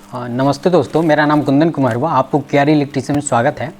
नमस्ते दोस्तों, मेरा नाम कुंदन कुमार हुआ। आपको केआर इलेक्ट्रिशियन में स्वागत है।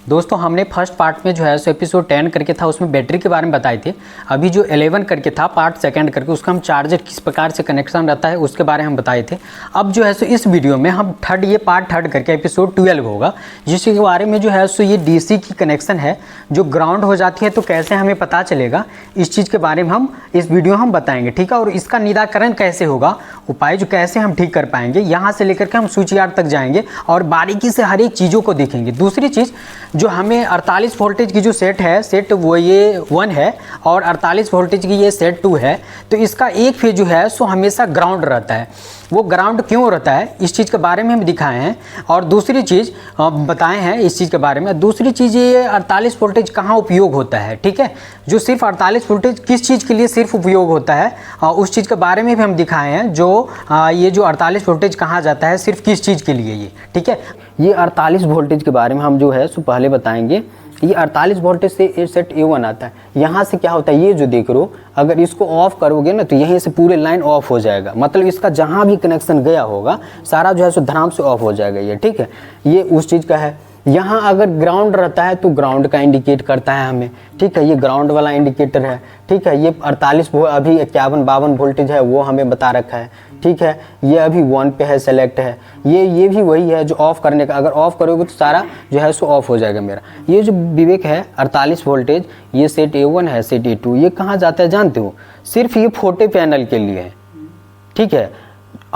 दोस्तों, हमने फर्स्ट पार्ट में जो है सो एपिसोड 10 करके था, उसमें बैटरी के बारे में बताए थे। अभी जो 11 करके था पार्ट सेकंड करके, उसका हम चार्जर किस प्रकार से कनेक्शन रहता है उसके बारे में हम बताए थे। अब जो है सो इस वीडियो में हम ये पार्ट थर्ड करके एपिसोड 12 होगा, जिसके बारे में जो है सो ये डीसी की कनेक्शन है जो ग्राउंड हो जाती है तो कैसे हमें पता चलेगा, इस चीज़ के बारे में हम इस वीडियो हम बताएंगे। ठीक है, और इसका निराकरण कैसे होगा, उपाय जो कैसे हम ठीक कर पाएंगे, यहाँ से लेकर के हम स्विच यार्ड तक जाएंगे और बारीकी से हर एक चीज़ों को देखेंगे। दूसरी चीज़ जो हमें 48 वोल्टेज की जो सेट है, सेट वो ये 1 है और 48 वोल्टेज की ये सेट 2 है, तो इसका एक फेज जो है सो हमेशा ग्राउंड रहता है। वो ग्राउंड क्यों रहता है, इस चीज़ के बारे में हम दिखाए हैं और दूसरी चीज़ बताए हैं इस चीज़ के बारे में। दूसरी चीज़ ये 48 वोल्टेज कहाँ उपयोग होता है। ठीक है, जो सिर्फ 48 वोल्टेज किस चीज़ के लिए सिर्फ उपयोग होता है उस चीज़ के बारे में भी हम दिखाए हैं। जो ये जो 48 वोल्टेज कहाँ जाता है, सिर्फ किस चीज़ के लिए ये। ठीक है, ये 48 वोल्टेज के बारे में हम जो है सो पहले बताएंगे। ये 48 वोल्टेज से ये सेट A1 आता है। यहाँ से क्या होता है, ये जो देख रहे हो, अगर इसको ऑफ करोगे ना तो यहीं से पूरे लाइन ऑफ हो जाएगा। मतलब इसका जहाँ भी कनेक्शन गया होगा सारा जो है सो धड़ाम से ऑफ हो जाएगा ये। ठीक है, ये उस चीज़ का है। यहाँ अगर ग्राउंड रहता है तो ग्राउंड का इंडिकेट करता है हमें। ठीक है, ये ग्राउंड वाला इंडिकेटर है। ठीक है, ये 48 अभी 51-52 वोल्टेज है वो हमें बता रखा है। ठीक है, ये अभी 1 पे है, सेलेक्ट है। ये भी वही है जो ऑफ करने का, अगर ऑफ करोगे तो सारा जो है सो ऑफ हो जाएगा मेरा। ये जो विवेक है 48 वोल्टेज, ये सेट A1 है, सेट A2, ये कहाँ जाता है जानते हो, सिर्फ ये फोटे पैनल के लिए है। ठीक है,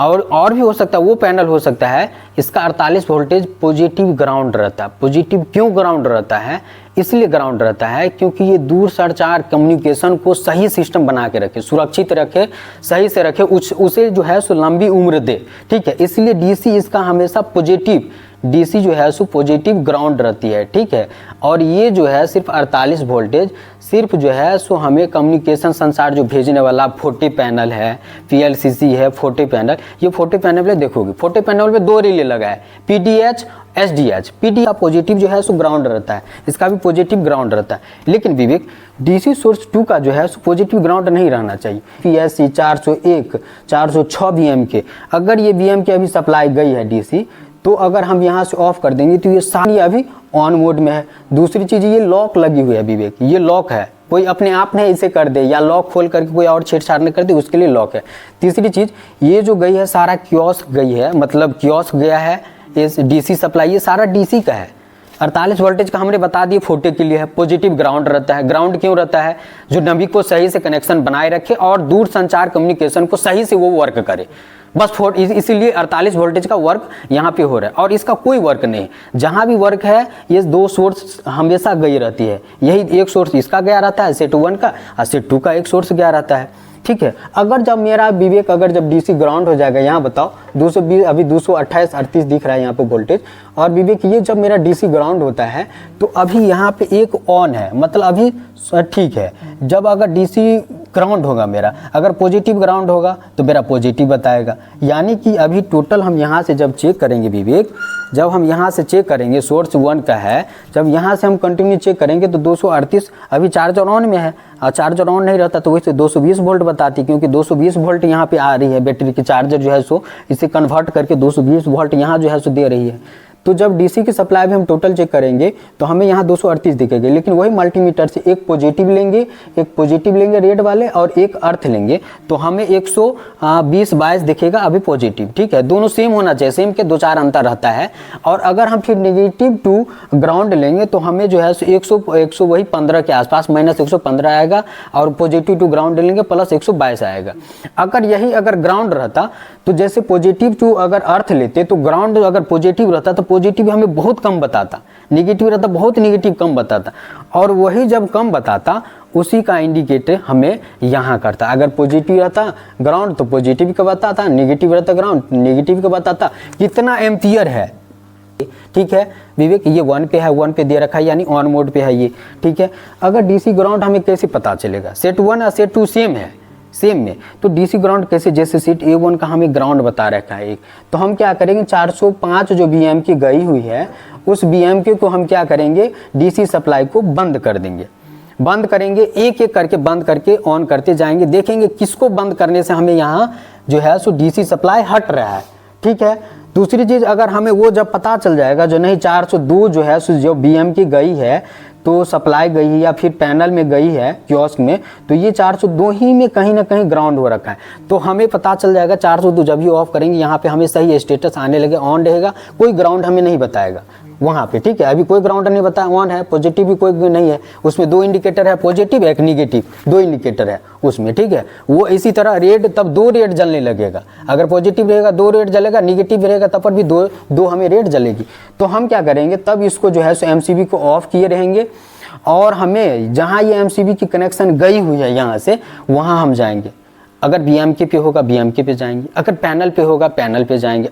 और भी हो सकता है, वो पैनल हो सकता है। इसका 48 वोल्टेज पॉजिटिव ग्राउंड रहता है। पॉजिटिव क्यों ग्राउंड रहता है, इसलिए ग्राउंड रहता है क्योंकि ये दूर संचार कम्युनिकेशन को सही सिस्टम बना के रखे, सुरक्षित रखे, सही से रखे, उसे जो है सो लंबी उम्र दे। ठीक है, इसलिए डीसी इसका हमेशा पॉजिटिव, डीसी जो है सो पॉजिटिव ग्राउंड रहती है। ठीक है, और ये जो है सिर्फ 48 वोल्टेज सिर्फ जो है सो हमें कम्युनिकेशन संसार जो भेजने वाला फोटे पैनल है, पीएलसीसी है, फोटे पैनल। ये फोटे पैनल में देखोगे, फोटे पैनल में 2 रिले लगा है, पीडीएच एसडीएच। पीडी का पॉजिटिव जो है सो ग्राउंड रहता है, इसका भी पॉजिटिव ग्राउंड रहता है। लेकिन विवेक डीसी सोर्स 2 का जो है सो पॉजिटिव ग्राउंड नहीं रहना चाहिए। पीएससी 401 406 बीएम के, अगर ये बीएम के अभी सप्लाई गई है डीसी, तो अगर हम यहाँ से ऑफ कर देंगे तो ये सारी अभी ऑन मोड में है। दूसरी चीज़ ये लॉक लगी हुई है विवेक, ये लॉक है, कोई अपने आप नहीं इसे कर दे या लॉक खोल करके कोई और छेड़छाड़ न कर दे, उसके लिए लॉक है। तीसरी चीज़ ये जो गई है सारा कियोस्क गई है, मतलब कियोस्क गया है, इस डीसी सप्लाई ये सारा डीसी का है। 48 वोल्टेज का हमने बता दिए फोटे के लिए है, पॉजिटिव ग्राउंड रहता है। ग्राउंड क्यों रहता है, जो नमी को सही से कनेक्शन बनाए रखे और दूर संचार कम्युनिकेशन को सही से वो वर्क करे, बस इसीलिए 48 वोल्टेज का वर्क यहाँ पे हो रहा है। और इसका कोई वर्क नहीं, जहाँ भी वर्क है ये 2 सोर्स हमेशा गई रहती है। यही एक सोर्स इसका गया रहता है, सेट 1 का, और सेट 2 का एक सोर्स गया रहता है। ठीक है, अगर जब मेरा विवेक अगर जब डीसी ग्राउंड हो जाएगा, यहाँ बताओ 220 अभी 228 38 दिख रहा है यहाँ पे वोल्टेज, और विवेक ये जब मेरा डीसी ग्राउंड होता है तो अभी यहाँ पे एक ऑन है, मतलब अभी ठीक है। जब अगर डीसी ग्राउंड होगा मेरा, अगर पॉजिटिव ग्राउंड होगा तो मेरा पॉजिटिव बताएगा। यानी कि अभी टोटल हम यहाँ से जब चेक करेंगे विवेक, जब हम यहाँ से चेक करेंगे, सोर्स 1 का है, जब यहाँ से हम कंटिन्यू चेक करेंगे तो 238 अभी चार्जर ऑन में है, और चार्जर ऑन नहीं रहता तो वैसे 220 वोल्ट बताती, क्योंकि 220 वोल्ट यहाँ पे आ रही है। बैटरी की चार्जर जो है सो इसे कन्वर्ट करके 220 वोल्ट यहाँ जो है सो दे रही है। तो जब डीसी की सप्लाई भी हम टोटल चेक करेंगे तो हमें यहाँ 238 दिखेंगे, लेकिन वही मल्टीमीटर से एक पॉजिटिव लेंगे रेड वाले और एक अर्थ लेंगे तो हमें 120/22 दिखेगा अभी पॉजिटिव। ठीक है, दोनों सेम होना चाहिए, सेम के 2-4 अंतर रहता है। और अगर हम फिर नेगेटिव टू ग्राउंड लेंगे तो हमें जो है 100 वही 15 के आसपास, -115 आएगा, और पॉजिटिव टू ग्राउंड लेंगे प्लस 122 आएगा। अगर ग्राउंड रहता तो जैसे पॉजिटिव टू अगर अर्थ लेते तो ग्राउंड अगर पॉजिटिव रहता तो पॉजिटिव हमें बहुत कम बताता, नेगेटिव रहता बहुत नेगेटिव कम बताता, और वही जब कम बताता उसी का इंडिकेटर हमें यहाँ करता। अगर पॉजिटिव रहता ग्राउंड तो पॉजिटिव का बताता, नेगेटिव रहता ग्राउंड नेगेटिव का बताता। कितना एम्पियर है, ठीक है विवेक, ये 1 पे है, 1 पे दे रखा है, यानी ऑन मोड पे है ये। ठीक है, अगर डीसी ग्राउंड हमें कैसे पता चलेगा, सेट 1 और सेट 2 सेम है, सेम में, तो डीसी ग्राउंड कैसे, जैसे सीट A1 का हमें ग्राउंड बता रखा है एक, तो हम क्या करेंगे 405 जो बीएम की गई हुई है उस बीएम के को हम क्या करेंगे, डीसी सप्लाई को बंद कर देंगे। बंद करेंगे, एक एक करके बंद करके ऑन करते जाएंगे, देखेंगे किसको बंद करने से हमें यहाँ जो है सो डीसी सप्लाई हट रहा है। ठीक है, दूसरी चीज़, अगर हमें वो जब पता चल जाएगा जो नहीं 402 जो है जो BM की गई है तो सप्लाई गई है या फिर पैनल में गई है कियोस्क में, तो ये 402 ही में कहीं ना कहीं ग्राउंड हो रखा है, तो हमें पता चल जाएगा 402 जब ही ऑफ करेंगे यहाँ पे हमें सही स्टेटस आने लगे, ऑन रहेगा, कोई ग्राउंड हमें नहीं बताएगा वहाँ पे, ठीक है। अभी कोई ग्राउंड नहीं बताया, ऑन है, पॉजिटिव भी कोई नहीं है, उसमें 2 इंडिकेटर है, पॉजिटिव एक निगेटिव, 2 इंडिकेटर है उसमें, ठीक है। वो इसी तरह रेड, तब 2 रेड जलने लगेगा, अगर पॉजिटिव रहेगा 2 रेड जलेगा, निगेटिव रहेगा तब पर भी दो हमें रेड जलेगी। तो हम क्या करेंगे, तब इसको जो है सो MCB को ऑफ किए रहेंगे और हमें जहाँ ये MCB की कनेक्शन गई हुई है यहाँ से वहाँ हम जाएंगे। अगर BMK पे होगा BMK पे जाएंगे, अगर पैनल पे होगा पैनल पे जाएंगे,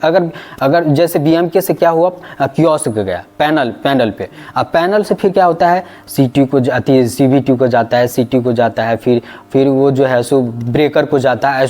अगर जैसे BMK से क्या हुआ कियोस्क गया पैनल पे, अब पैनल से फिर क्या होता है CT को जाती है, CVT को जाता है, CT को जाता है, फिर वो जो है सो ब्रेकर को जाता है,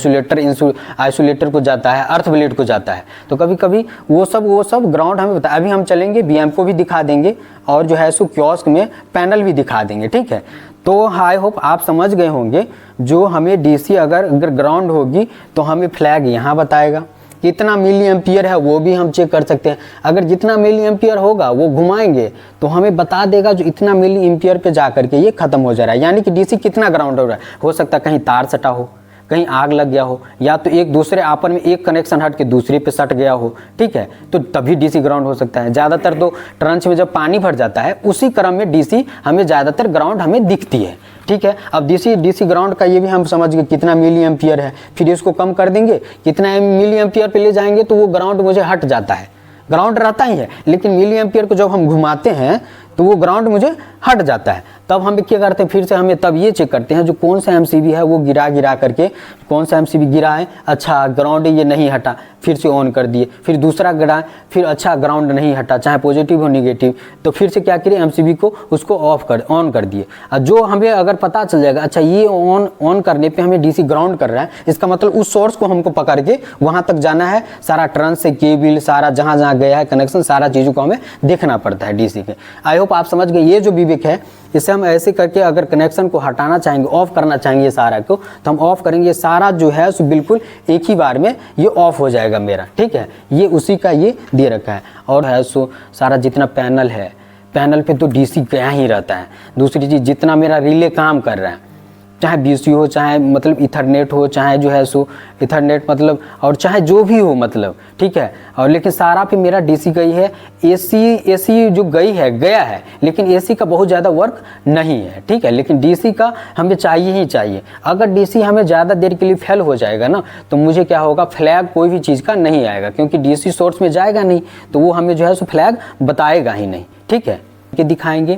आइसोलेटर को जाता है, अर्थ ब्लेड को जाता है। तो कभी कभी वो सब ग्राउंड हमें बताया। अभी हम चलेंगे BM को भी दिखा देंगे और जो है सो कियोस्क में पैनल भी दिखा देंगे, ठीक है। तो आई होप आप समझ गए होंगे, जो हमें DC अगर ग्राउंड होगी तो हमें फ्लैग यहाँ बताएगा, कितना मिली एम्पियर है वो भी हम चेक कर सकते हैं। अगर जितना मिली एम्पियर होगा वो घुमाएंगे तो हमें बता देगा जो इतना मिली एम्पियर पे जा करके ये खत्म हो जा रहा है, यानी कि DC कितना ग्राउंड हो रहा है। हो सकता है कहीं तार सटा हो, कहीं आग लग गया हो, या तो एक दूसरे आपन में एक कनेक्शन हट के दूसरे पे सट गया हो, ठीक है, तो तभी DC ग्राउंड हो सकता है। ज़्यादातर तो ट्रंच में जब पानी भर जाता है उसी क्रम में DC हमें ज़्यादातर ग्राउंड हमें दिखती है, ठीक है। अब DC ग्राउंड का ये भी हम समझ गए कितना मिली एम्पियर है, फिर इसको कम कर देंगे, कितना मिली एम्पियर पे ले जाएंगे तो वो ग्राउंड मुझे हट जाता है। ग्राउंड रहता ही है लेकिन मिली एम्पियर को जब हम घुमाते हैं तो वो ग्राउंड मुझे हट जाता है। तब हम क्या करते हैं, फिर से हमें तब ये चेक करते हैं जो कौन सा MCB है वो गिरा करके, कौन सा MCB गिरा है, अच्छा ग्राउंड ये नहीं हटा, फिर से ऑन कर दिए, फिर दूसरा गिरा, फिर अच्छा ग्राउंड नहीं हटा, चाहे पॉजिटिव हो निगेटिव, तो फिर से क्या करिए MCB को उसको ऑन कर दिए। जो हमें अगर पता चल जाएगा अच्छा ये ऑन करने पे हमें DC ग्राउंड कर रहा है, इसका मतलब उस सोर्स को हमको पकड़ के वहाँ तक जाना है, सारा ट्रांस से केबल सारा जहाँ गया है कनेक्शन सारा चीज़ों को हमें देखना पड़ता है DC के। आई होप आप समझ गए। ये जो विवेक है इससे हम ऐसे करके अगर कनेक्शन को हटाना चाहेंगे, ऑफ करना चाहेंगे ये सारा को, तो हम ऑफ करेंगे, सारा जो है सो बिल्कुल एक ही बार में ये ऑफ हो जाएगा मेरा, ठीक है। ये उसी का ये दे रखा है और है सो सारा जितना पैनल है, पैनल पे तो DC गया ही रहता है। दूसरी चीज़ जितना मेरा रिले काम कर रहा है, चाहे BC हो, चाहे मतलब इथरनेट हो, चाहे जो है सो इथरनेट मतलब, और चाहे जो भी हो मतलब, ठीक है। और लेकिन सारा पे मेरा DC गई है। AC जो गया है लेकिन AC का बहुत ज़्यादा वर्क नहीं है, ठीक है, लेकिन DC का हमें चाहिए ही चाहिए। अगर DC हमें ज़्यादा देर के लिए फेल हो जाएगा ना तो मुझे क्या होगा, फ्लैग कोई भी चीज़ का नहीं आएगा, क्योंकि DC सोर्स में जाएगा नहीं तो वो हमें जो है सो फ्लैग बताएगा ही नहीं, ठीक है। कि दिखाएंगे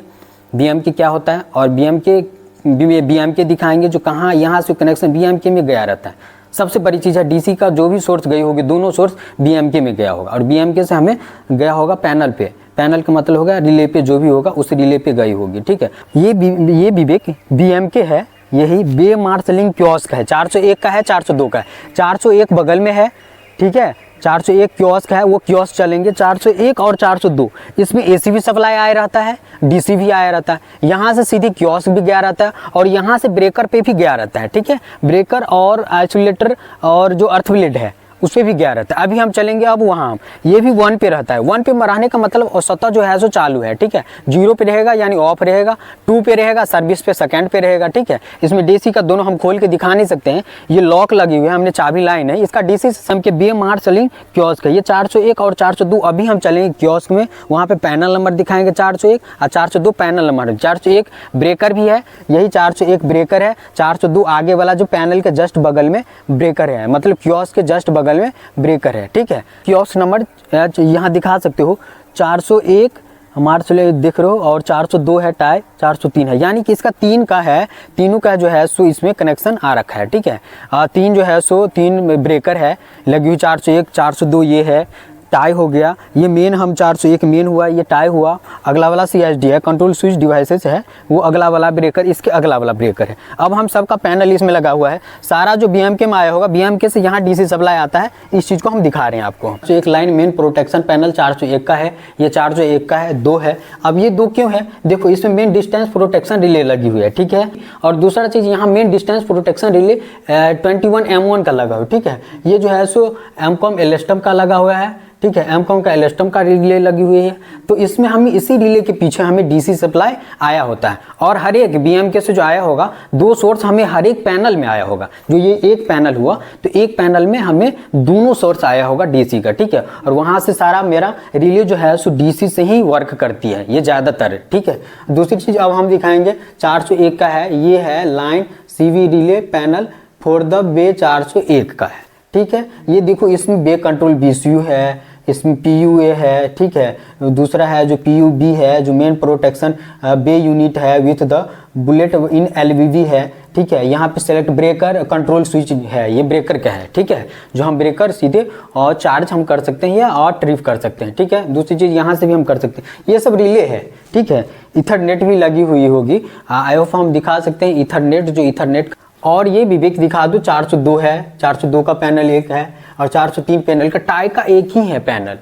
BMK क्या होता है और BMK दिखाएंगे जो कहाँ यहाँ से कनेक्शन BMK में गया रहता है। सबसे बड़ी चीज़ है DC का जो भी सोर्स गई होगी दोनों सोर्स BMK में गया होगा और BMK से हमें गया होगा पैनल पे। पैनल का मतलब होगा रिले पे जो भी होगा उस रिले पे गई होगी, ठीक है। ये विवेक BMK है, यही बे मार्शलिंग कियोस्क है। 401 का है, 402 का है। 401 बगल में है, ठीक है, 401 कियोस्क है, वो कियोस्क चलेंगे। 401 और 402 इसमें AC भी सप्लाई आया रहता है, DC भी आया रहता है, यहाँ से सीधी कियोस्क भी गया रहता है और यहाँ से ब्रेकर पे भी गया रहता है, ठीक है। ब्रेकर और आइसोलेटर और जो अर्थ ब्लेड है उस पर भी गया रहता है। अभी हम चलेंगे अब वहाँ, ये भी 1 पे रहता है। 1 पे रहने का मतलब औसतः जो है सो चालू है, ठीक है। 0 पे रहेगा यानी ऑफ रहेगा, 2 पे रहेगा सर्विस पे, सेकंड पे रहेगा, ठीक है। इसमें DC का दोनों हम खोल के दिखा नहीं सकते हैं, ये लॉक लगी हुई है, हमने चाबी लाई नहीं। इसका DC सिस्टम के बे मार्शलिंग कियोस्क है। ये 401 और 402 अभी हम चलेंगे कियोस्क में, वहाँ पे पैनल नंबर दिखाएंगे 401 और 402 पैनल नंबर। 401 ब्रेकर भी है, यही 401 ब्रेकर है। 402 आगे वाला जो पैनल के जस्ट बगल में ब्रेकर है, मतलब कियोस्क के जस्ट बगल में ब्रेकर है, ठीक है। कियोस्क नंबर यहाँ दिखा सकते हो, 401 हमारे चले देख रहे हो और 402 है टाई, 403 है, यानी कि इसका 3 का है, तीनों का जो है सो इसमें कनेक्शन आ रखा है, ठीक है। 3 जो है सो 3 ब्रेकर है लगी हुई। 401 402 ये है, टाई हो गया। ये मेन हम 401 मेन हुआ, ये टाई हुआ। अगला वाला CSD है, कंट्रोल स्विच डिवाइसेस है, वो अगला वाला ब्रेकर, इसके अगला वाला ब्रेकर है। अब हम सबका पैनल इसमें लगा हुआ है। सारा जो BMK में आया होगा, BMK से यहाँ DC सप्लाई आता है, इस चीज़ को हम दिखा रहे हैं आपको। तो एक लाइन मेन प्रोटेक्शन पैनल 401 का है, ये 401 का है, 2 है। अब ये 2 क्यों है, देखो इसमें मेन डिस्टेंस प्रोटेक्शन रिले लगी हुई है, ठीक है। और दूसरा चीज़ यहाँ main distance protection relay 21 M1 का लगा हुआ है, ठीक है। ये जो है सो MCOM एलेस्टम का लगा हुआ है, ठीक है, एमकॉम का एलस्टम का रिले लगी हुई है। तो इसमें हमें इसी रिले के पीछे हमें डीसी सप्लाई आया होता है, और हर एक बीएमके से जो आया होगा 2 सोर्स हमें हर एक पैनल में आया होगा। जो ये एक पैनल हुआ तो एक पैनल में हमें दोनों सोर्स आया होगा डीसी का, ठीक है। और वहां से सारा मेरा रिले जो है सो डीसी से ही वर्क करती है ये ज़्यादातर, ठीक है। दूसरी चीज़ अब हम दिखाएंगे 401 का है, ये है line CV relay panel for the bay 401 का है, ठीक है। ये देखो इसमें बे कंट्रोल बीसीयू है, इसमें पीयूए है, ठीक है। दूसरा है जो पीयूबी है जो मेन प्रोटेक्शन बे यूनिट है विथ द बुलेट इन एलवीवी है, ठीक है। यहाँ पे सेलेक्ट ब्रेकर कंट्रोल स्विच है, ये ब्रेकर का है, ठीक है। जो हम ब्रेकर सीधे और चार्ज हम कर सकते हैं या और ट्रिप कर सकते हैं, ठीक है। दूसरी चीज़ यहाँ से भी हम कर सकते हैं, ये सब रिले है, ठीक है। इथरनेट भी लगी हुई होगी, आई होप हम दिखा सकते हैं इथरनेट, जो इथरनेट। और ये विवेक दिखा दो 402 है, 402 का पैनल एक है, और 403 पैनल का टाई का एक ही है पैनल,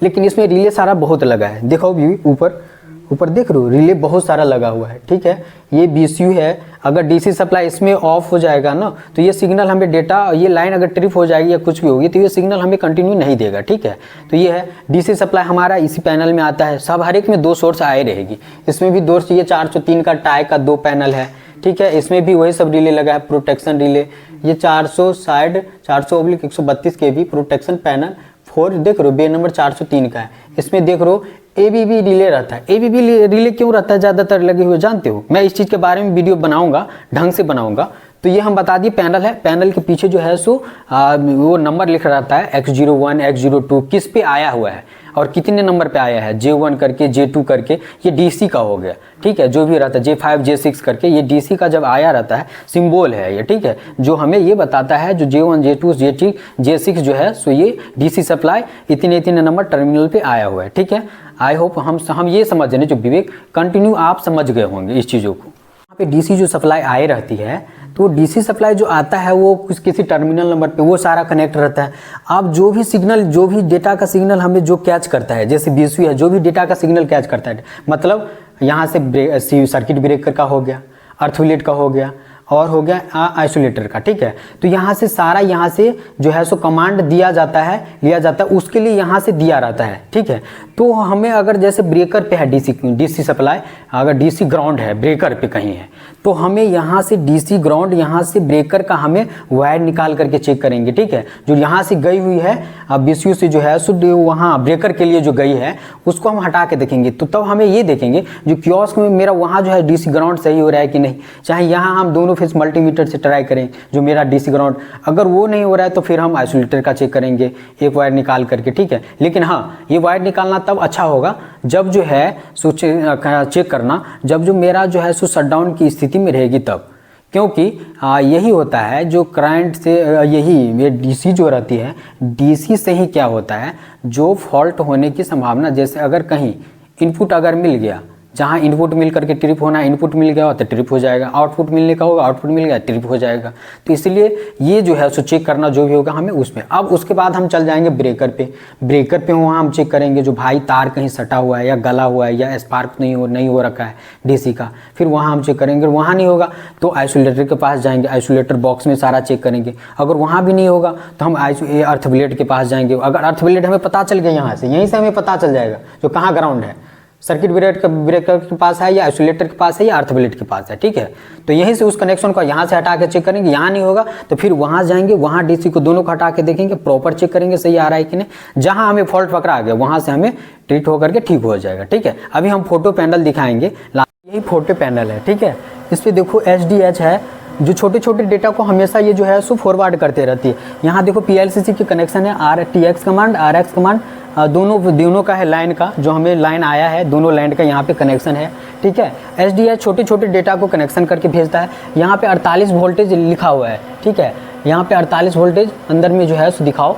लेकिन इसमें रिले सारा बहुत लगा है। देखो भी ऊपर ऊपर देख रहे हो रिले बहुत सारा लगा हुआ है, ठीक है। ये बीसीयू है, अगर डीसी सप्लाई इसमें ऑफ हो जाएगा ना तो ये सिग्नल हमें डेटा, ये लाइन अगर ट्रिप हो जाएगी या कुछ भी होगी तो ये सिग्नल हमें कंटिन्यू नहीं देगा, ठीक है। तो ये है डीसी सप्लाई हमारा इसी पैनल में आता है, सब हर एक में 2 सोर्स आए रहेगी। इसमें भी 2 ये 403 का टाई का 2 पैनल है, ठीक है। इसमें भी वही सब रिले लगा है, प्रोटेक्शन रिले। ये 400 साइड 400/132 के भी प्रोटेक्शन पैनल 4 देख रहे हो, बे नंबर 403 का है। इसमें देख रहे हो एबीबी रिले रहता है। एबीबी रिले क्यों रहता है ज़्यादातर लगे हुए, जानते हो? मैं इस चीज़ के बारे में वीडियो बनाऊंगा, ढंग से बनाऊंगा। तो ये हम बता दिए पैनल है, पैनल के पीछे जो है सो वो नंबर लिख रहता है X01 X02 किस पे आया हुआ है और कितने नंबर पे आया है, J1 करके J2 करके, ये डीसी का हो गया, ठीक है। जो भी रहता है J5 J6 करके, ये डीसी का जब आया रहता है सिंबल है ये, ठीक है। जो हमें ये बताता है जो J1 J2 J3 J6 जो है सो ये डीसी सप्लाई इतने इतने नंबर टर्मिनल पे आया हुआ है, ठीक है। आई होप हम ये समझ रहे, जो विवेक कंटिन्यू आप समझ गए होंगे इस चीज़ों को। यहाँ पे डीसी जो सप्लाई आए रहती है तो डीसी सप्लाई जो आता है वो किसी टर्मिनल नंबर पे वो सारा कनेक्ट रहता है। अब जो भी सिग्नल, जो भी डेटा का सिग्नल हमें जो कैच करता है, जैसे बीसीयू है, जो भी डेटा का सिग्नल कैच करता है, मतलब यहाँ से सर्किट ब्रेकर का हो गया, अर्थविलेट का हो गया, और हो गया आइसोलेटर का, ठीक है। तो यहाँ से सारा यहाँ से जो है सो कमांड दिया जाता है, लिया जाता है, उसके लिए यहाँ से दिया रहता है, ठीक है। तो हमें अगर जैसे ब्रेकर पे है डीसी सप्लाई, अगर डीसी ग्राउंड है ब्रेकर पे कहीं है तो हमें यहाँ से डीसी ग्राउंड, यहाँ से ब्रेकर का हमें वायर निकाल करके चेक करेंगे, ठीक है। जो यहाँ से गई हुई है बीसीयू से जो है सो वहाँ ब्रेकर के लिए जो गई है उसको हम हटा के देखेंगे। तो तब हमें ये देखेंगे जो कियोस्क में मेरा वहाँ जो है डीसी ग्राउंड सही हो रहा है कि नहीं। चाहे यहाँ हम दोनों फेस मल्टीमीटर से ट्राई करें, जो मेरा डीसी ग्राउंड अगर वो नहीं हो रहा है तो फिर हम आइसोलेटर का चेक करेंगे एक वायर निकाल करके, ठीक है। लेकिन हाँ, ये वायर निकालना तब अच्छा होगा जब जो है सो चेक करना जब जो मेरा जो है सो शटडाउन की स्थिति में रहेगी तब, क्योंकि यही होता है जो करंट से ये डीसी जो रहती है, डीसी से ही क्या होता है जो फॉल्ट होने की संभावना, जैसे अगर कहीं इनपुट अगर मिल गया, जहाँ इनपुट मिल करके ट्रिप होना, इनपुट मिल गया तो ट्रिप हो जाएगा, आउटपुट मिलने का होगा, आउटपुट मिल गया ट्रिप हो जाएगा। तो इसलिए ये जो है सो चेक करना जो भी होगा हमें उसमें। अब उसके बाद हम चल जाएंगे ब्रेकर पे। ब्रेकर पे वहाँ हम चेक करेंगे जो भाई तार कहीं सटा हुआ है या गला हुआ है या स्पार्क नहीं हो रखा है डीसी का, फिर वहाँ हम चेक करेंगे। वहाँ नहीं होगा तो आइसोलेटर के पास जाएंगे, आइसोलेटर बॉक्स में सारा चेक करेंगे। अगर वहाँ भी नहीं होगा तो हम अर्थविलेट के पास जाएंगे। अगर अर्थविलेट हमें पता चल गया यहाँ से, यहीं से हमें पता चल जाएगा जो कहाँ ग्राउंड है, सर्किट ब्रेकर के पास है या आइसोलेटर के पास है या अर्थविलेट के पास है, ठीक है। तो यहीं से उस कनेक्शन को यहाँ से हटा के चेक करेंगे। यहाँ नहीं होगा तो फिर वहाँ जाएंगे, वहाँ डीसी को दोनों को हटा के देखेंगे, प्रॉपर चेक करेंगे सही आ रहा है कि नहीं। जहाँ हमें फॉल्ट पकड़ा आ गया वहाँ से हमें ट्रीट होकर के ठीक हो जाएगा, ठीक है। अभी हम फोटो पैनल दिखाएंगे, यही फोटो पैनल है, ठीक है। इस पर देखो HDH है, जो छोटे छोटे डेटा को हमेशा ये जो है सो फॉरवर्ड करते रहती है। यहाँ देखो PLCC की कनेक्शन है, RTX कमांड RX कमांड दोनों का है, लाइन का जो हमें लाइन आया है दोनों लाइन का यहाँ पे कनेक्शन है, ठीक है। HDH छोटे छोटे डेटा को कनेक्शन करके भेजता है। यहाँ पे 48 वोल्टेज लिखा हुआ है, ठीक है। यहाँ पे 48 वोल्टेज अंदर में जो है सो दिखाओ,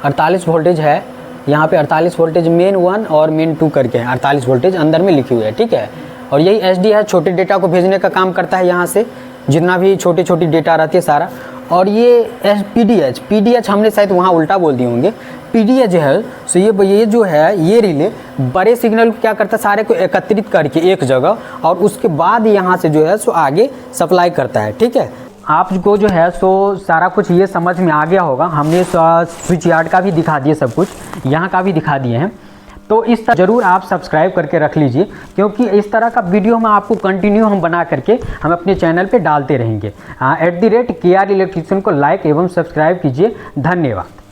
48 वोल्टेज है यहाँ पे, 48 वोल्टेज मेन 1 और मेन 2 करके है, 48 वोल्टेज अंदर में लिखी हुई है, ठीक है। और यही HDH छोटे डेटा को भेजने का काम करता है, यहाँ से जितना भी छोटी छोटी डेटा रहती है सारा। और ये PDH हमने शायद वहाँ उल्टा बोल दिए होंगे। PDH है सो ये जो है ये रिले बड़े सिग्नल को क्या करता है, सारे को एकत्रित करके एक जगह और उसके बाद यहाँ से जो है सो आगे सप्लाई करता है, ठीक है। आपको जो है सो सारा कुछ ये समझ में आ गया होगा। हमने स्विच यार्ड का भी दिखा दिया, सब कुछ यहाँ का भी दिखा दिए हैं। तो इस तरह ज़रूर आप सब्सक्राइब करके रख लीजिए, क्योंकि इस तरह का वीडियो हम आपको कंटिन्यू हम बना करके हम अपने चैनल पे डालते रहेंगे। @KR इलेक्ट्रीशियन को लाइक एवं सब्सक्राइब कीजिए। धन्यवाद।